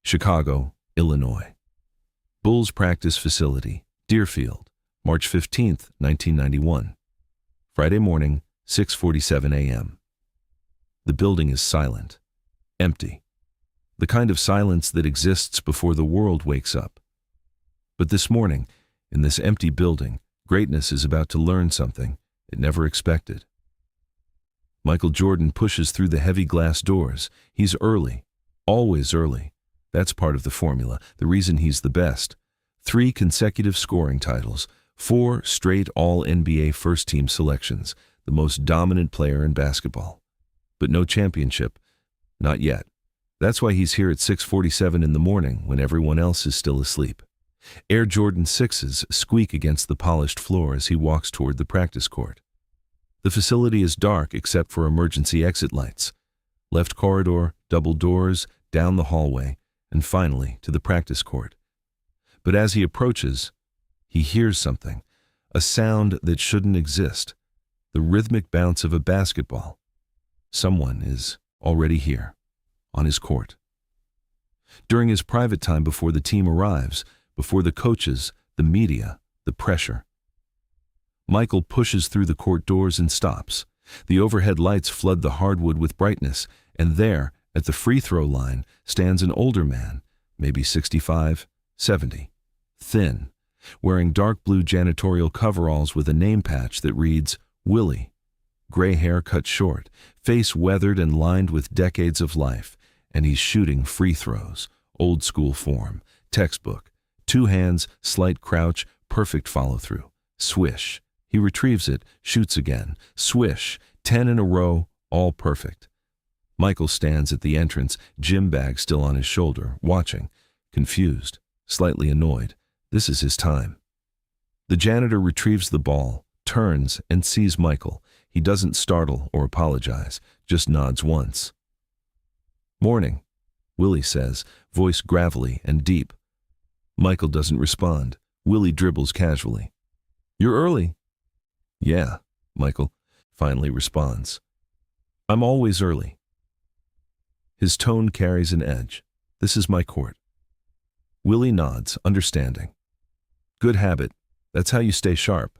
Chicago, Illinois. Bulls Practice Facility, Deerfield, March 15, 1991. Friday morning, 6:47 a.m. The building is silent, empty. The kind of silence that exists before the world wakes up. But this morning, in this empty building, greatness is about to learn something it never expected. Michael Jordan pushes through the heavy glass doors. He's early, always early. That's part of the formula, the reason he's the best. 3 consecutive scoring titles, 4 straight All-NBA first-team selections, the most dominant player in basketball. But no championship, not yet. That's why he's here at 6:47 in the morning when everyone else is still asleep. Air Jordan 6s squeak against the polished floor as he walks toward the practice court. The facility is dark except for emergency exit lights. Left corridor, double doors, down the hallway, and finally to the practice court. But as he approaches, he hears something, a sound that shouldn't exist, the rhythmic bounce of a basketball. Someone is already here, on his court. During his private time before the team arrives, before the coaches, the media, the pressure, Michael pushes through the court doors and stops. The overhead lights flood the hardwood with brightness, and there, at the free throw line, stands an older man, maybe 65, 70, thin, wearing dark blue janitorial coveralls with a name patch that reads, Willie. Gray hair cut short, face weathered and lined with decades of life, and he's shooting free throws, old school form, textbook, 2 hands, slight crouch, perfect follow-through, swish. He retrieves it, shoots again, swish, 10 in a row, all perfect. Michael stands at the entrance, gym bag still on his shoulder, watching, confused, slightly annoyed. This is his time. The janitor retrieves the ball, turns, and sees Michael. He doesn't startle or apologize, just nods once. Morning, Willie says, voice gravelly and deep. Michael doesn't respond. Willie dribbles casually. You're early. Yeah, Michael finally responds. I'm always early. His tone carries an edge. This is my court. Willie nods, understanding. Good habit. That's how you stay sharp.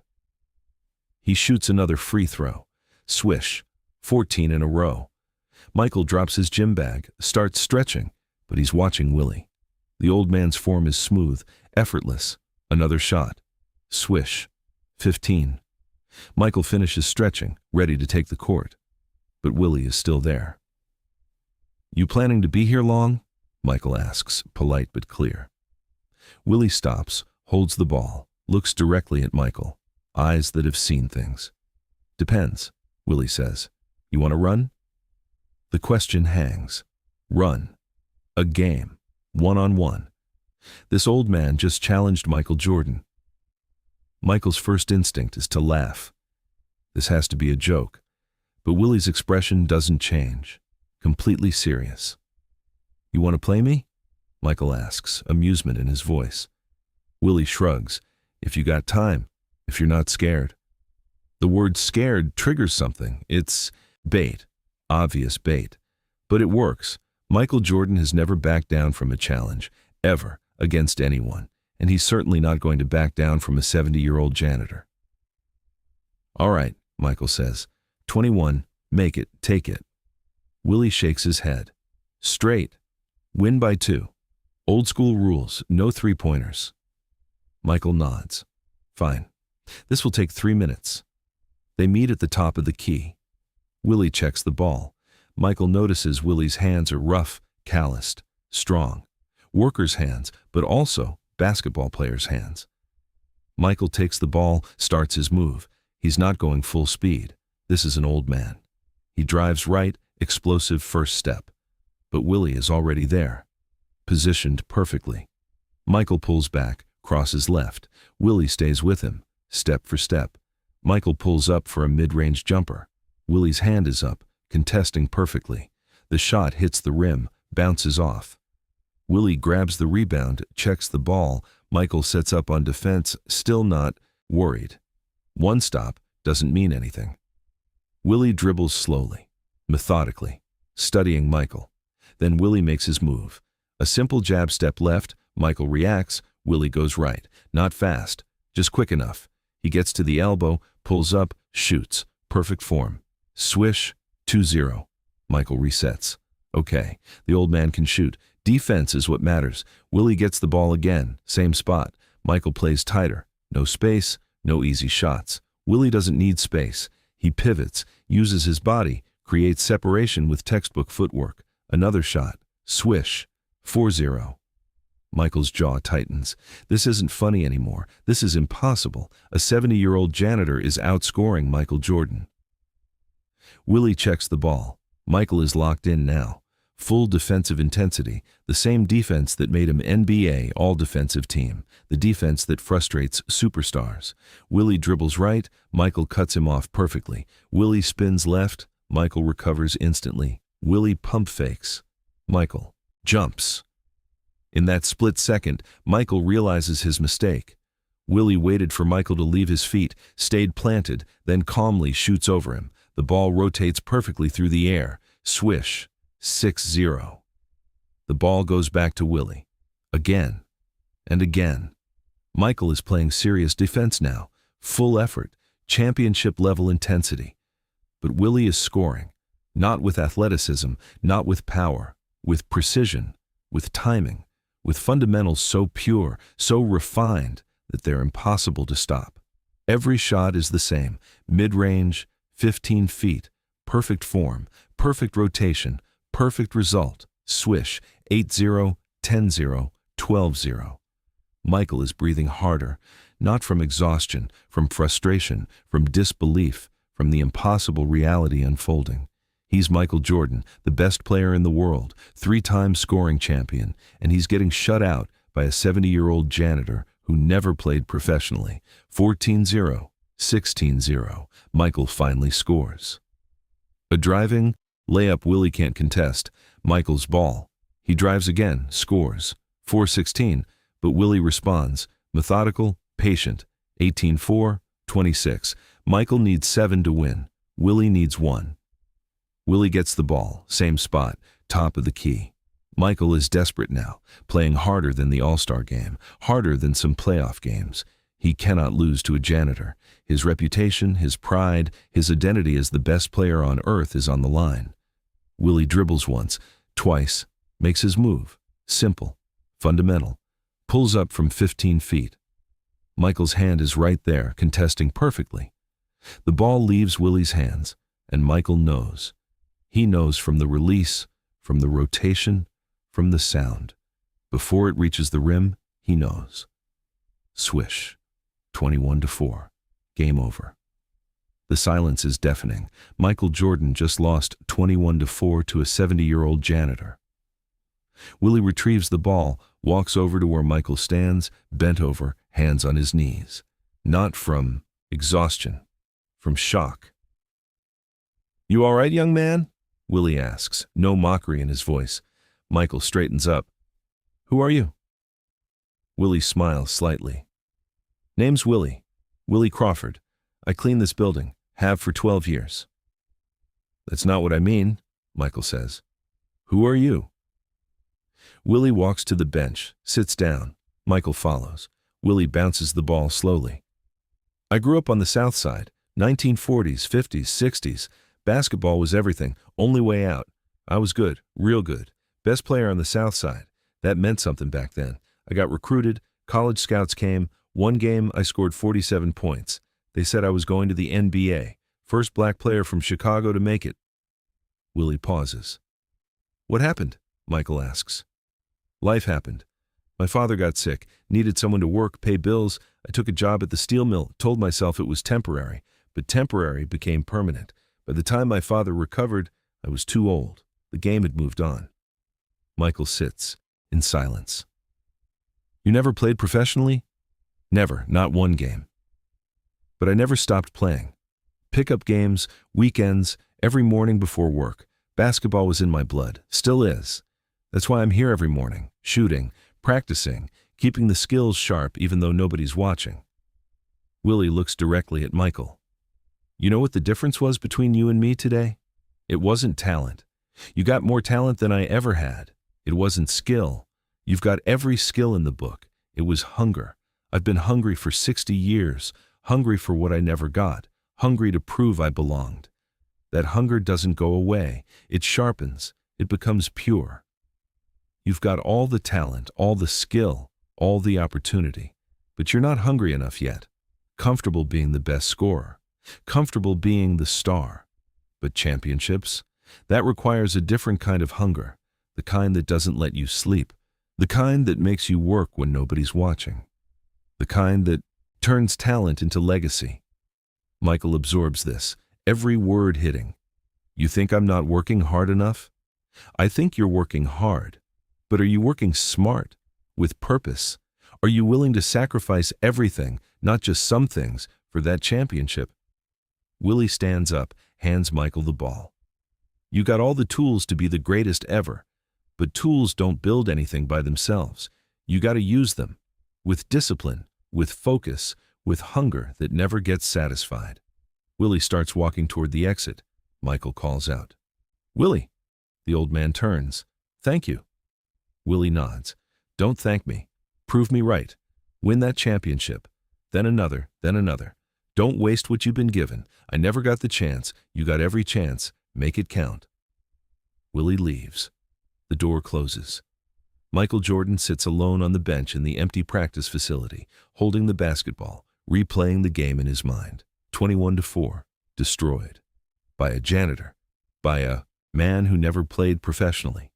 He shoots another free throw. Swish. 14 in a row. Michael drops his gym bag, starts stretching, but he's watching Willie. The old man's form is smooth, effortless. Another shot. Swish. 15. Michael finishes stretching, ready to take the court. But Willie is still there. You planning to be here long? Michael asks, polite but clear. Willie stops, holds the ball, looks directly at Michael, eyes that have seen things. Depends, Willie says. You want to run? The question hangs. Run. A game. 1-on-1. This old man just challenged Michael Jordan. Michael's first instinct is to laugh. This has to be a joke. But Willie's expression doesn't change. Completely serious. You want to play me? Michael asks, amusement in his voice. Willie shrugs. If you got time, if you're not scared. The word scared triggers something. It's bait. Obvious bait. But it works. Michael Jordan has never backed down from a challenge, ever, against anyone. And he's certainly not going to back down from a 70-year-old janitor. All right, Michael says. 21, make it, take it. Willie shakes his head. Straight. Win by 2. Old school rules, no three-pointers. Michael nods. Fine. This will take 3 minutes. They meet at the top of the key. Willie checks the ball. Michael notices Willie's hands are rough, calloused, strong. Workers' hands, but also basketball players' hands. Michael takes the ball, starts his move. He's not going full speed. This is an old man. He drives right, explosive first step. But Willie is already there, positioned perfectly. Michael pulls back, crosses left. Willie stays with him, step for step. Michael pulls up for a mid-range jumper. Willie's hand is up, contesting perfectly. The shot hits the rim, bounces off. Willie grabs the rebound, checks the ball. Michael sets up on defense, still not worried. One stop doesn't mean anything. Willie dribbles slowly, methodically, studying Michael. Then Willie makes his move. A simple jab step left, Michael reacts, Willie goes right. Not fast, just quick enough. He gets to the elbow, pulls up, shoots. Perfect form. Swish, 2-0. Michael resets. Okay, the old man can shoot. Defense is what matters. Willie gets the ball again, same spot. Michael plays tighter. No space, no easy shots. Willie doesn't need space. He pivots, uses his body, creates separation with textbook footwork. Another shot. Swish. 4-0. Michael's jaw tightens. This isn't funny anymore. This is impossible. A 70-year-old janitor is outscoring Michael Jordan. Willie checks the ball. Michael is locked in now. Full defensive intensity, the same defense that made him NBA all-defensive team, the defense that frustrates superstars. Willie dribbles right, Michael cuts him off perfectly. Willie spins left, Michael recovers instantly. Willie pump fakes. Michael jumps. In that split second, Michael realizes his mistake. Willie waited for Michael to leave his feet, stayed planted, then calmly shoots over him. The ball rotates perfectly through the air. Swish. 6-0. The ball goes back to Willie. Again. And again. Michael is playing serious defense now. Full effort. Championship-level intensity. But Willie is scoring. Not with athleticism, not with power. With precision. With timing. With fundamentals so pure, so refined, that they're impossible to stop. Every shot is the same. Mid-range, 15 feet. Perfect form. Perfect rotation. Perfect result. Swish. 8-0, 10-0, 12-0. Michael is breathing harder, not from exhaustion, from frustration, from disbelief, from the impossible reality unfolding. He's Michael Jordan, the best player in the world, 3-time scoring champion, and he's getting shut out by a 70-year-old janitor who never played professionally. 14-0, 16-0. Michael finally scores. A driving layup Willie can't contest. Michael's ball. He drives again, scores. 4-16, but Willie responds. Methodical, patient. 18-4, 26. Michael needs 7 to win. Willie needs 1. Willie gets the ball, same spot, top of the key. Michael is desperate now, playing harder than the All-Star game, harder than some playoff games. He cannot lose to a janitor. His reputation, his pride, his identity as the best player on earth is on the line. Willie dribbles once, twice, makes his move. Simple, fundamental. Pulls up from 15 feet. Michael's hand is right there, contesting perfectly. The ball leaves Willie's hands, and Michael knows. He knows from the release, from the rotation, from the sound. Before it reaches the rim, he knows. Swish. 21-4. Game over. The silence is deafening. Michael Jordan just lost 21-4 to a 70-year-old janitor. Willie retrieves the ball, walks over to where Michael stands, bent over, hands on his knees. Not from exhaustion, from shock. "You all right, young man?" Willie asks, no mockery in his voice. Michael straightens up. "Who are you?" Willie smiles slightly. "Name's Willie. Willie Crawford. I clean this building. Have for 12 years. "That's not what I mean," Michael says. "Who are you?" Willie walks to the bench, sits down. Michael follows. Willie bounces the ball slowly. "I grew up on the South Side, 1940s, 50s, 60s. Basketball was everything, only way out. I was good, real good. Best player on the South Side. That meant something back then. I got recruited, college scouts came. One game, I scored 47 points. They said I was going to the NBA. First black player from Chicago to make it." Willie pauses. "What happened?" Michael asks. "Life happened. My father got sick, needed someone to work, pay bills. I took a job at the steel mill, told myself it was temporary. But temporary became permanent. By the time my father recovered, I was too old. The game had moved on." Michael sits, in silence. "You never played professionally?" "Never, not one game. But I never stopped playing. Pickup games, weekends, every morning before work. Basketball was in my blood, still is. That's why I'm here every morning, shooting, practicing, keeping the skills sharp even though nobody's watching." Willie looks directly at Michael. "You know what the difference was between you and me today? It wasn't talent. You got more talent than I ever had. It wasn't skill. You've got every skill in the book. It was hunger. I've been hungry for 60 years, hungry for what I never got, hungry to prove I belonged. That hunger doesn't go away. It sharpens. It becomes pure. You've got all the talent, all the skill, all the opportunity, but you're not hungry enough yet. Comfortable being the best scorer. Comfortable being the star. But championships? That requires a different kind of hunger, the kind that doesn't let you sleep, the kind that makes you work when nobody's watching, the kind that turns talent into legacy. Michael absorbs this, every word hitting. You think I'm not working hard enough? I think you're working hard. But are you working smart, with purpose? Are you willing to sacrifice everything, not just some things, for that championship? Willie stands up, hands Michael the ball. You got all the tools to be the greatest ever, but tools don't build anything by themselves. You got to use them, with discipline, with focus, with hunger that never gets satisfied. Willie starts walking toward the exit. Michael calls out, "Willie!" The old man turns. "Thank you." Willie nods. "Don't thank me. Prove me right. Win that championship. Then another, then another. Don't waste what you've been given. I never got the chance. You got every chance. Make it count." Willie leaves. The door closes. Michael Jordan sits alone on the bench in the empty practice facility, holding the basketball, replaying the game in his mind. 21-4, destroyed. By a janitor. By a man who never played professionally.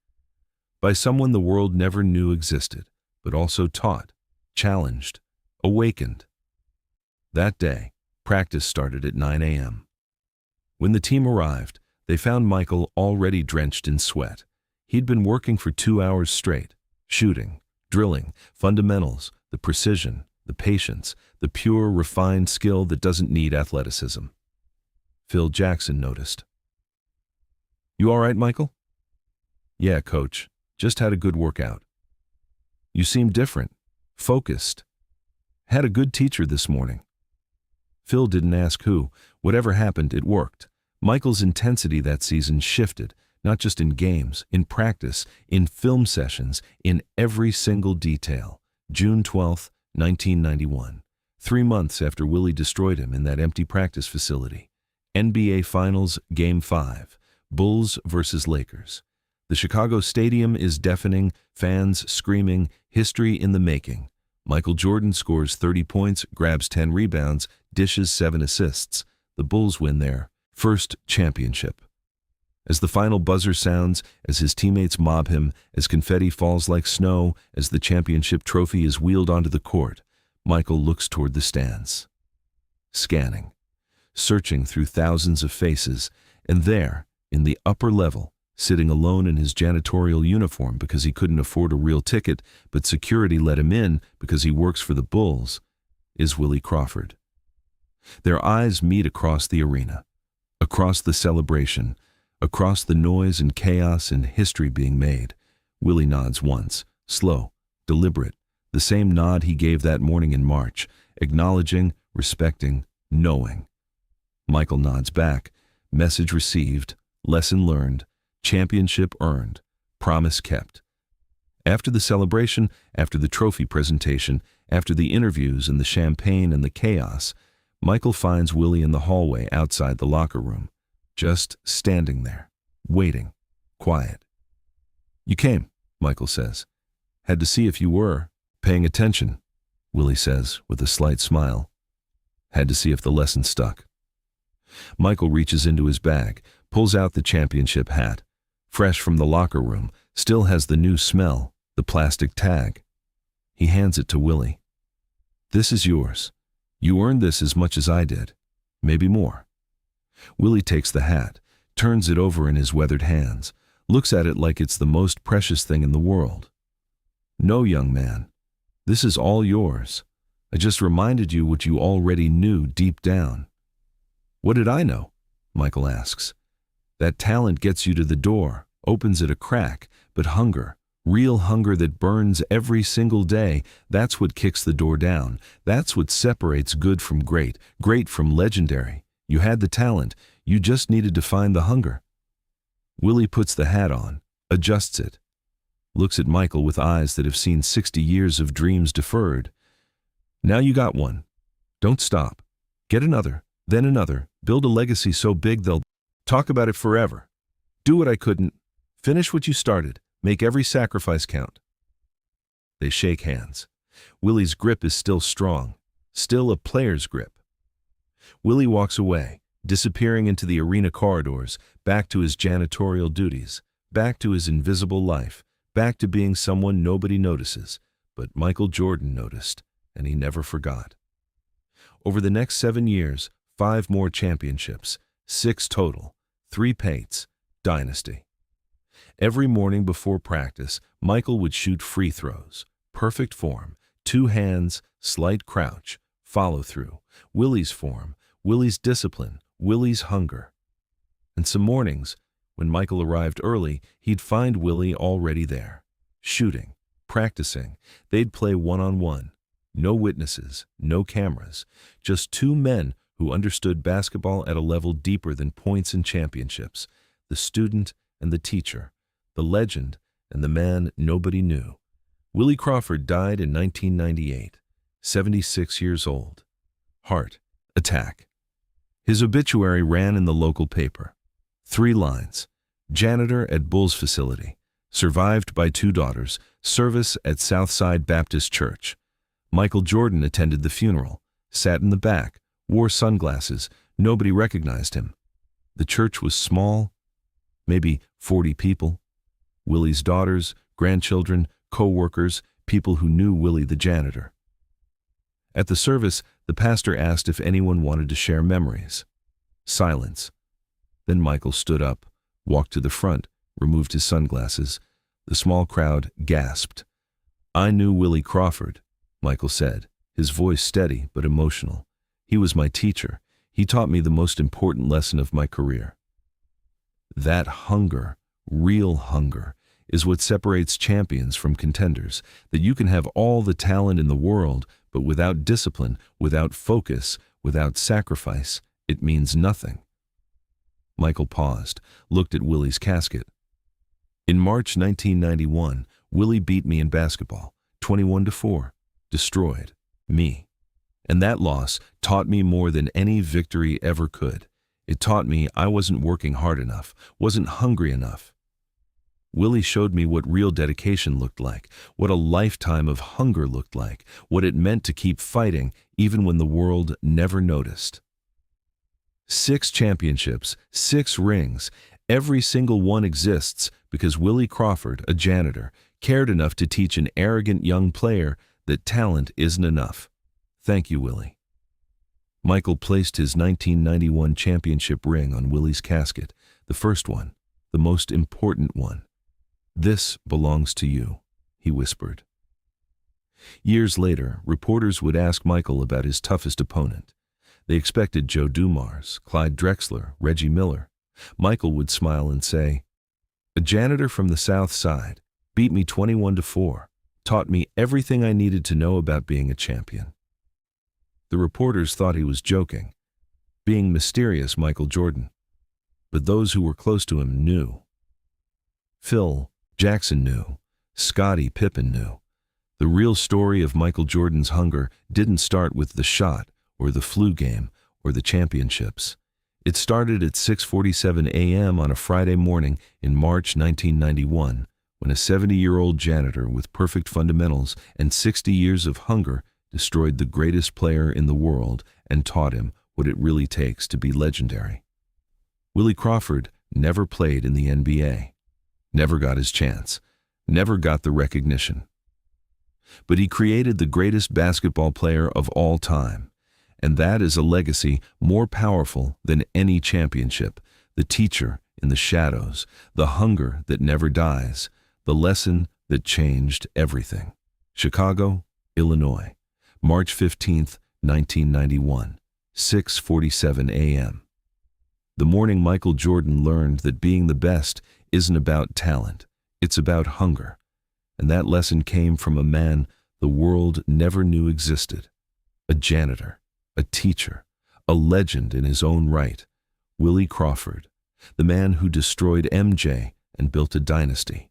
By someone the world never knew existed, but also taught, challenged, awakened. That day, practice started at 9 a.m. When the team arrived, they found Michael already drenched in sweat. He'd been working for 2 hours straight, shooting, drilling, fundamentals, the precision, the patience, the pure, refined skill that doesn't need athleticism. Phil Jackson noticed. "You all right, Michael?" "Yeah, coach. Just had a good workout." "You seem different, focused. Had a good teacher this morning." Phil didn't ask who. Whatever happened, it worked. Michael's intensity that season shifted, not just in games, in practice, in film sessions, in every single detail. June 12, 1991. 3 months after Willie destroyed him in that empty practice facility. NBA Finals, Game 5. Bulls versus Lakers. The Chicago Stadium is deafening, fans screaming, history in the making. Michael Jordan scores 30 points, grabs 10 rebounds, dishes 7 assists. The Bulls win their first championship. As the final buzzer sounds, as his teammates mob him, as confetti falls like snow, as the championship trophy is wheeled onto the court, Michael looks toward the stands. Scanning, searching through thousands of faces, and there, in the upper level, sitting alone in his janitorial uniform because he couldn't afford a real ticket, but security let him in because he works for the Bulls, is Willie Crawford. Their eyes meet across the arena, across the celebration, across the noise and chaos and history being made. Willie nods once, slow, deliberate, the same nod he gave that morning in March, acknowledging, respecting, knowing. Michael nods back, message received, lesson learned, championship earned, promise kept. After the celebration, after the trophy presentation, after the interviews and the champagne and the chaos, Michael finds Willie in the hallway outside the locker room, just standing there, waiting, quiet. "You came," Michael says. "Had to see if you were paying attention," Willie says with a slight smile. "Had to see if the lesson stuck." Michael reaches into his bag, pulls out the championship hat. Fresh from the locker room, still has the new smell, the plastic tag. He hands it to Willie. "This is yours. You earned this as much as I did, maybe more." Willie takes the hat, turns it over in his weathered hands, looks at it like it's the most precious thing in the world. "No, young man, this is all yours. I just reminded you what you already knew deep down." "What did I know?" Michael asks. "That talent gets you to the door, opens it a crack, but hunger, real hunger that burns every single day, that's what kicks the door down. That's what separates good from great, great from legendary. You had the talent, you just needed to find the hunger." Willie puts the hat on, adjusts it. looks at Michael with eyes that have seen 60 years of dreams deferred. Now you got one. Don't stop. Get another, then another. Build a legacy so big they'll talk about it forever. Do what I couldn't. Finish what you started. Make every sacrifice count. They shake hands. Willie's grip is still strong, still a player's grip. Willie walks away, disappearing into the arena corridors, back to his janitorial duties, back to his invisible life, back to being someone nobody notices, but Michael Jordan noticed, and he never forgot. Over the next 7 years, 5 more championships, 6 total, 3 paints, Dynasty. Every morning before practice, Michael would shoot free throws, perfect form, 2 hands, slight crouch, follow through, Willie's form, Willie's discipline, Willie's hunger. And some mornings, when Michael arrived early, he'd find Willie already there, shooting, practicing. They'd play one-on-one. No witnesses, no cameras, just 2 men who understood basketball at a level deeper than points and championships, the student and the teacher, the legend and the man nobody knew. Willie Crawford died in 1998, 76 years old. Heart attack. His obituary ran in the local paper. 3 lines. Janitor at Bulls facility. Survived by 2 daughters. Service at Southside Baptist Church. Michael Jordan attended the funeral, sat in the back, wore sunglasses. Nobody recognized him. The church was small, maybe 40 people. Willie's daughters, grandchildren, co-workers, people who knew Willie the janitor. At the service, the pastor asked if anyone wanted to share memories. Silence. Then Michael stood up, walked to the front, removed his sunglasses. The small crowd gasped. "I knew Willie Crawford," Michael said, his voice steady but emotional. "He was my teacher. He taught me the most important lesson of my career." That hunger, real hunger, is what separates champions from contenders, that you can have all the talent in the world, but without discipline, without focus, without sacrifice, it means nothing. Michael paused, looked at Willie's casket. In March 1991, Willie beat me in basketball, 21-4, destroyed me. And that loss taught me more than any victory ever could. It taught me I wasn't working hard enough, wasn't hungry enough. Willie showed me what real dedication looked like, what a lifetime of hunger looked like, what it meant to keep fighting even when the world never noticed. 6 championships, 6 rings, every single one exists because Willie Crawford, a janitor, cared enough to teach an arrogant young player that talent isn't enough. Thank you, Willie. Michael placed his 1991 championship ring on Willie's casket, the first one, the most important one. "This belongs to you," he whispered. Years later, reporters would ask Michael about his toughest opponent. They expected Joe Dumars, Clyde Drexler, Reggie Miller. Michael would smile and say, "A janitor from the South Side beat me 21-4, taught me everything I needed to know about being a champion." The reporters thought he was joking, being mysterious Michael Jordan. But those who were close to him knew. Phil Jackson knew. Scottie Pippen knew. The real story of Michael Jordan's hunger didn't start with the shot or the flu game or the championships. It started at 6:47 a.m. on a Friday morning in March 1991, when a 70-year-old janitor with perfect fundamentals and 60 years of hunger destroyed the greatest player in the world and taught him what it really takes to be legendary. Willie Crawford never played in the NBA, never got his chance, never got the recognition. But he created the greatest basketball player of all time, and that is a legacy more powerful than any championship, the teacher in the shadows, the hunger that never dies, the lesson that changed everything. Chicago, Illinois, March 15, 1991, 6:47 a.m. The morning Michael Jordan learned that being the best isn't about talent, it's about hunger. And that lesson came from a man the world never knew existed. A janitor, a teacher, a legend in his own right. Willie Crawford, the man who destroyed MJ and built a dynasty.